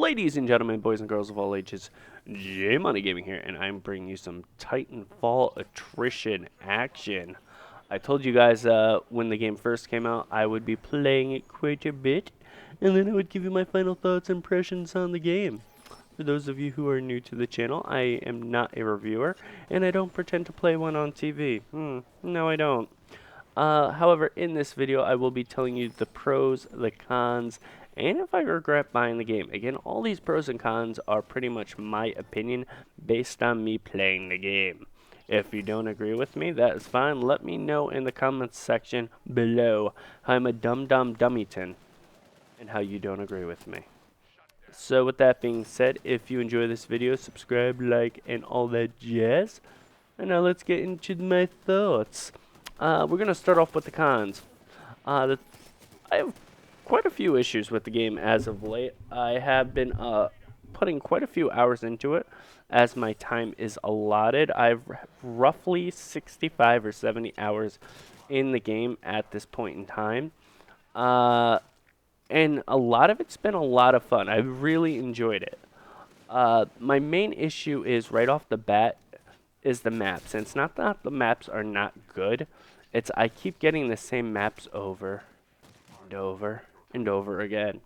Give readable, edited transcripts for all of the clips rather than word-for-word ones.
Ladies and gentlemen, boys and girls of all ages, J Money Gaming here, and I'm bringing you some Titanfall attrition action. I told you guys when the game first came out, I would be playing it quite a bit, and then I would give you my final thoughts and impressions on the game. For those of you who are new to the channel, I am not a reviewer, and I don't pretend to play one on TV. No, I don't. However, in this video, I will be telling you the pros, the cons, and if I regret buying the game. Again, all these pros and cons are pretty much my opinion based on me playing the game. If you don't agree with me, that is fine. Let me know in the comments section below how I'm a dummyton and how you don't agree with me. So with that being said, if you enjoy this video, subscribe, like, and all that jazz. And now let's get into my thoughts. We're going to start off with the cons. I have quite a few issues with the game as of late. I have been putting quite a few hours into it as my time is allotted. I've roughly 65 or 70 hours in the game at this point in time. And a lot of it's been a lot of fun. I've really enjoyed it. My main issue is right off the bat is the maps. And it's not that the maps are not good. It's I keep getting the same maps over and over and over again.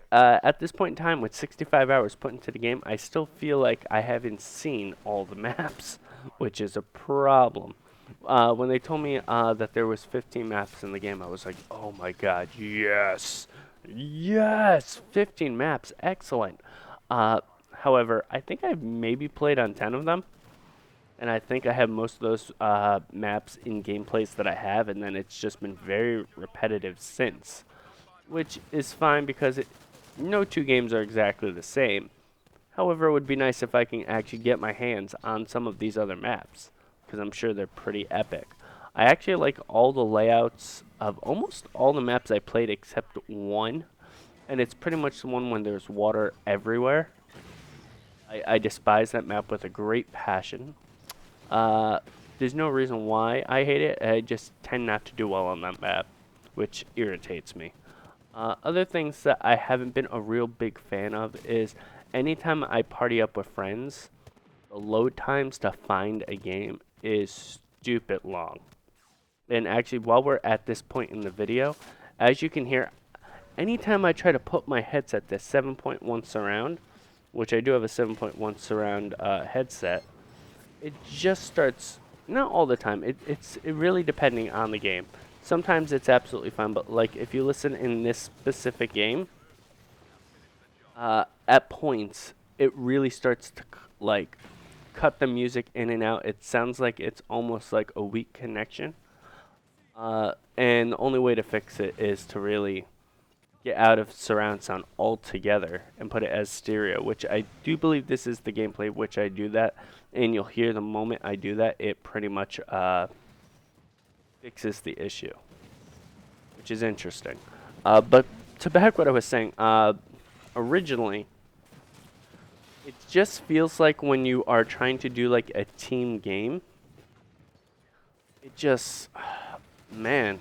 At this point in time, with 65 hours put into the game, I still feel like I haven't seen all the maps, which is a problem. When they told me that there was 15 maps in the game, I was like, oh my god, yes! Yes! 15 maps, excellent. However, I think I've maybe played on 10 of them. And I think I have most of those maps in gameplays that I have, and then it's just been very repetitive since. Which is fine because no two games are exactly the same. However, it would be nice if I can actually get my hands on some of these other maps, because I'm sure they're pretty epic. I actually like all the layouts of almost all the maps I played except one, and it's pretty much the one when there's water everywhere. I despise that map with a great passion. There's no reason why I hate it. I just tend not to do well on that map, which irritates me. Other things that I haven't been a real big fan of is anytime I party up with friends, the load times to find a game is stupid long. And actually, while we're at this point in the video, as you can hear, anytime I try to put my headset to 7.1 surround, which I do have a 7.1 surround headset, it just starts, not all the time, it's really depending on the game. Sometimes it's absolutely fine, but like if you listen in this specific game, at points, it really starts to like cut the music in and out. It sounds like it's almost like a weak connection. And the only way to fix it is to really get out of surround sound altogether and put it as stereo, which I do believe this is the gameplay which I do that, and you'll hear the moment I do that, it pretty much fixes the issue, which is interesting. But to back what I was saying, originally, it just feels like when you are trying to do like a team game, it just, man,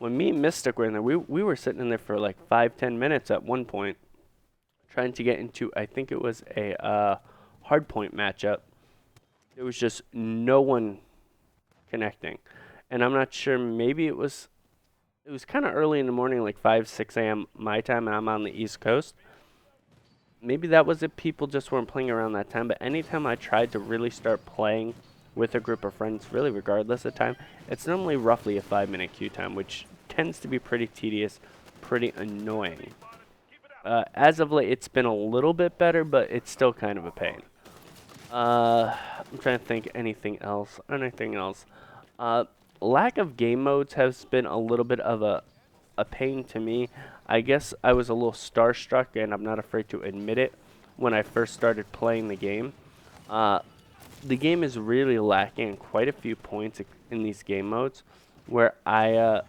when me and Mystic were in there, we were sitting in there for like 5-10 minutes at one point, trying to get into, I think it was a hardpoint matchup. There was just no one connecting. And I'm not sure, maybe it was kind of early in the morning, like 5-6 a.m. my time, and I'm on the East Coast. Maybe that was it, people just weren't playing around that time, but anytime I tried to really start playing with a group of friends, really regardless of time, it's normally roughly a 5-minute queue time, which tends to be pretty tedious, pretty annoying. As of late, it's been a little bit better, but it's still kind of a pain. I'm trying to think anything else. Lack of game modes has been a little bit of a pain to me. I guess I was a little starstruck, and I'm not afraid to admit it, when I first started playing the game. The game is really lacking in quite a few points in these game modes, where I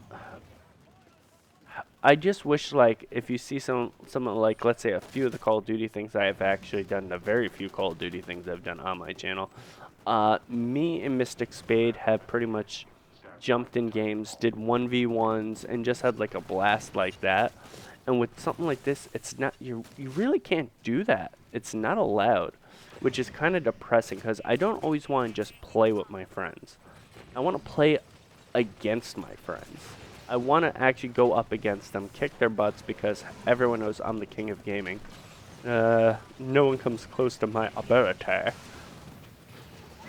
just wish, like, if you see some like, let's say a few of the Call of Duty things I have actually done, the very few Call of Duty things I've done on my channel, me and Mystic Spade have pretty much jumped in games, did 1v1s, and just had like a blast like that. And with something like this, it's not, you really can't do that. It's not allowed, which is kind of depressing because I don't always want to just play with my friends. I want to play against my friends. I want to actually go up against them, kick their butts, because everyone knows I'm the king of gaming. No one comes close to my ability.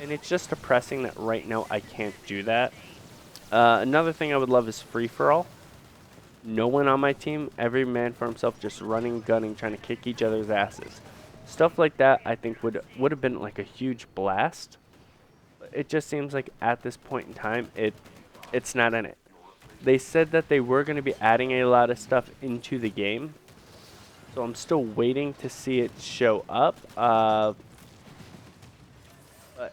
And it's just depressing that right now I can't do that. Another thing I would love is free-for-all. No one on my team, every man for himself, just running, gunning, trying to kick each other's asses. Stuff like that I think would have been like a huge blast. But it just seems like at this point in time, it's not in it. They said that they were going to be adding a lot of stuff into the game. So I'm still waiting to see it show up. But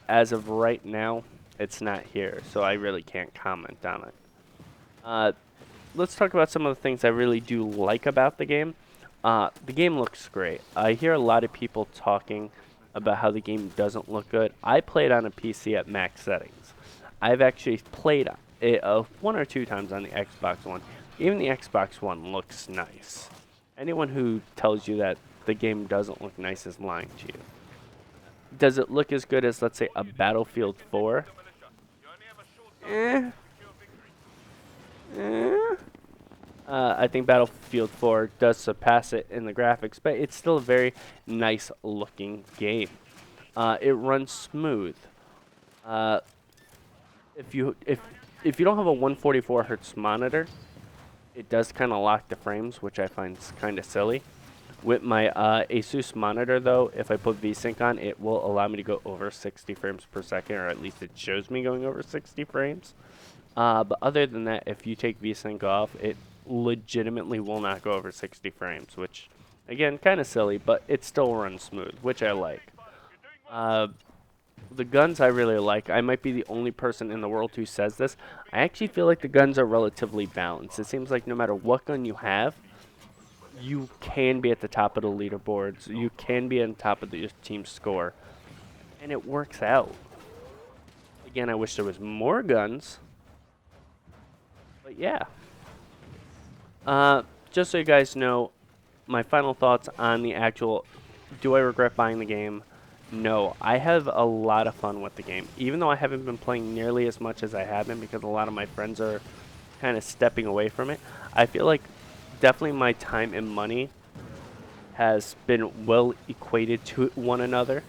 as of right now, it's not here. So I really can't comment on it. Let's talk about some of the things I really do like about the game. The game looks great. I hear a lot of people talking about how the game doesn't look good. I played on a PC at max settings. I've actually played it 1 or 2 times on the Xbox One. Even the Xbox One looks nice. Anyone who tells you that the game doesn't look nice is lying to you. Does it look as good as, let's say, a Battlefield 4? I think Battlefield 4 does surpass it in the graphics, but it's still a very nice looking game. It runs smooth. If you don't have a 144 hertz monitor, it does kind of lock the frames, which I find kind of silly. With my Asus monitor, though, if I put VSync on, it will allow me to go over 60 frames per second, or at least it shows me going over 60 frames. But other than that, if you take VSync off, it legitimately will not go over 60 frames, which, again, kind of silly, but it still runs smooth, which I like. The guns I really like. I might be the only person in the world who says this. I actually feel like the guns are relatively balanced. It seems like no matter what gun you have, you can be at the top of the leaderboards. You can be on top of your team's score. And it works out. Again, I wish there was more guns. But yeah. Just so you guys know, my final thoughts on the actual, do I regret buying the game? No, I have a lot of fun with the game. Even though I haven't been playing nearly as much as I have been because a lot of my friends are kind of stepping away from it, I feel like definitely my time and money has been well equated to one another.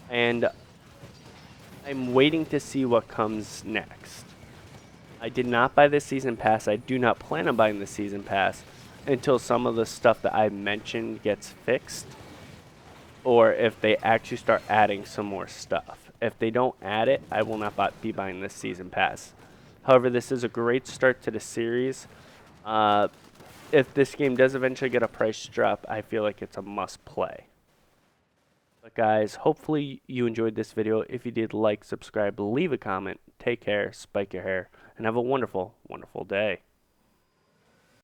And I'm waiting to see what comes next. I did not buy the season pass. I do not plan on buying the season pass until some of the stuff that I mentioned gets fixed, or if they actually start adding some more stuff. If they don't add it, I will not be buying this season pass. However, this is a great start to the series. If this game does eventually get a price drop, I feel like it's a must play. But guys, hopefully you enjoyed this video. If you did, like, subscribe, leave a comment. Take care, spike your hair, and have a wonderful, wonderful day.